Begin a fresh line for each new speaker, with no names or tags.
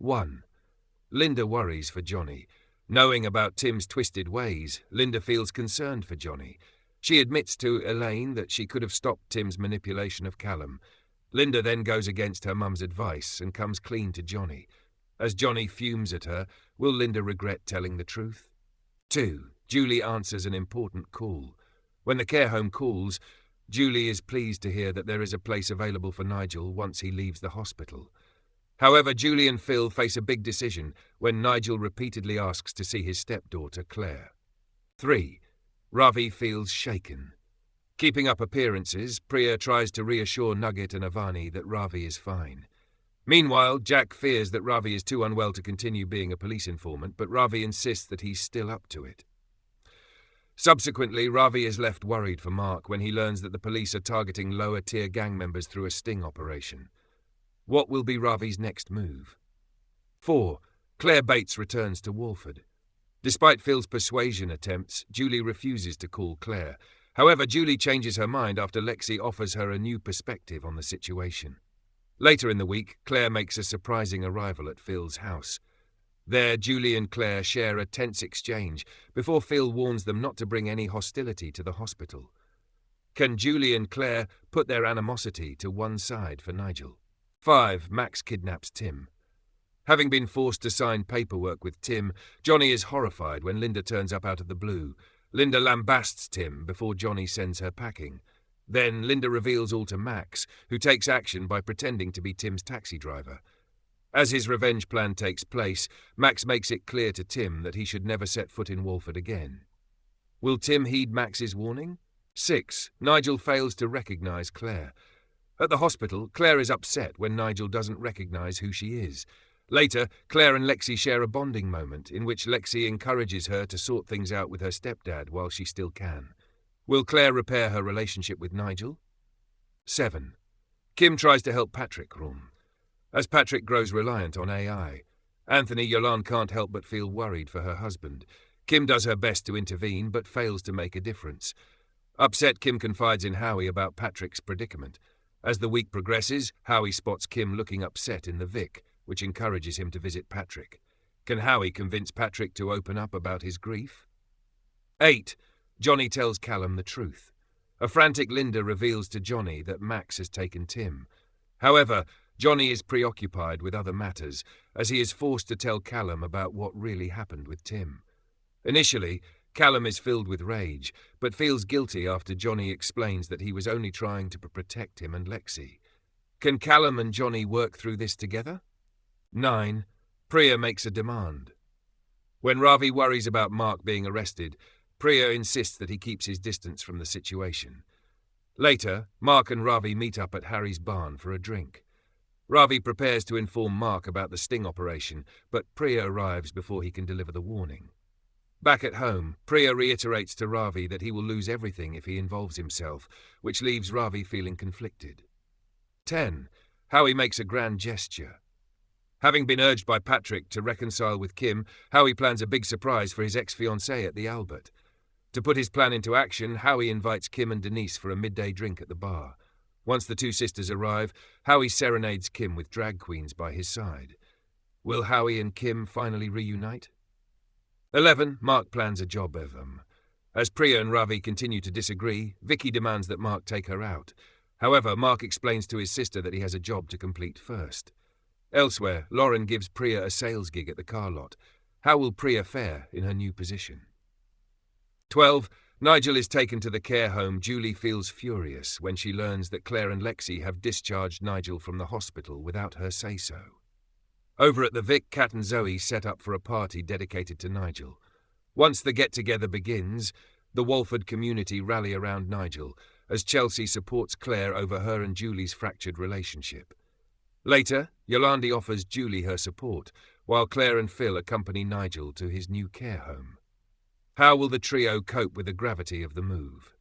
1. Linda worries for Johnny. Knowing about Tim's twisted ways, Linda feels concerned for Johnny. She admits to Elaine that she could have stopped Tim's manipulation of Callum. Linda then goes against her mum's advice and comes clean to Johnny. As Johnny fumes at her, will Linda regret telling the truth? 2. Julie answers an important call. When the care home calls, Julie is pleased to hear that there is a place available for Nigel once he leaves the hospital. However, Julie and Phil face a big decision when Nigel repeatedly asks to see his stepdaughter, Claire. 3. Ravi feels shaken. Keeping up appearances, Priya tries to reassure Nugget and Avani that Ravi is fine. Meanwhile, Jack fears that Ravi is too unwell to continue being a police informant, but Ravi insists that he's still up to it. Subsequently, Ravi is left worried for Mark when he learns that the police are targeting lower-tier gang members through a sting operation. What will be Ravi's next move? 4. Claire Bates returns to Walford. Despite Phil's persuasion attempts, Julie refuses to call Claire. However, Julie changes her mind after Lexi offers her a new perspective on the situation. Later in the week, Claire makes a surprising arrival at Phil's house. There, Julie and Claire share a tense exchange before Phil warns them not to bring any hostility to the hospital. Can Julie and Claire put their animosity to one side for Nigel? 5. Max kidnaps Tim. Having been forced to sign paperwork with Tim, Johnny is horrified when Linda turns up out of the blue. Linda lambasts Tim before Johnny sends her packing. Then Linda reveals all to Max, who takes action by pretending to be Tim's taxi driver. As his revenge plan takes place, Max makes it clear to Tim that he should never set foot in Walford again. Will Tim heed Max's warning? 6. Nigel fails to recognise Claire. At the hospital, Claire is upset when Nigel doesn't recognise who she is. Later, Claire and Lexi share a bonding moment in which Lexi encourages her to sort things out with her stepdad while she still can. Will Claire repair her relationship with Nigel? 7. Kim tries to help Patrick room. As Patrick grows reliant on AI, Anthony Yolande can't help but feel worried for her husband. Kim does her best to intervene but fails to make a difference. Upset, Kim confides in Howie about Patrick's predicament. As the week progresses, Howie spots Kim looking upset in the Vic, which encourages him to visit Patrick. Can Howie convince Patrick to open up about his grief? 8. Johnny tells Callum the truth. A frantic Linda reveals to Johnny that Max has taken Tim. However, Johnny is preoccupied with other matters, as he is forced to tell Callum about what really happened with Tim. Initially, Callum is filled with rage, but feels guilty after Johnny explains that he was only trying to protect him and Lexi. Can Callum and Johnny work through this together? 9. Priya makes a demand. When Ravi worries about Mark being arrested, Priya insists that he keeps his distance from the situation. Later, Mark and Ravi meet up at Harry's barn for a drink. Ravi prepares to inform Mark about the sting operation, but Priya arrives before he can deliver the warning. Back at home, Priya reiterates to Ravi that he will lose everything if he involves himself, which leaves Ravi feeling conflicted. 10. Howie makes a grand gesture. Having been urged by Patrick to reconcile with Kim, Howie plans a big surprise for his ex-fiancée at the Albert. To put his plan into action, Howie invites Kim and Denise for a midday drink at the bar. Once the two sisters arrive, Howie serenades Kim with drag queens by his side. Will Howie and Kim finally reunite? 11. Mark plans a job of them. As Priya and Ravi continue to disagree, Vicky demands that Mark take her out. However, Mark explains to his sister that he has a job to complete first. Elsewhere, Lauren gives Priya a sales gig at the car lot. How will Priya fare in her new position? 12. Nigel is taken to the care home. Julie feels furious when she learns that Claire and Lexi have discharged Nigel from the hospital without her say-so. Over at the Vic, Kat and Zoe set up for a party dedicated to Nigel. Once the get-together begins, the Walford community rally around Nigel, as Chelsea supports Claire over her and Julie's fractured relationship. Later, Yolande offers Julie her support, while Claire and Phil accompany Nigel to his new care home. How will the trio cope with the gravity of the move?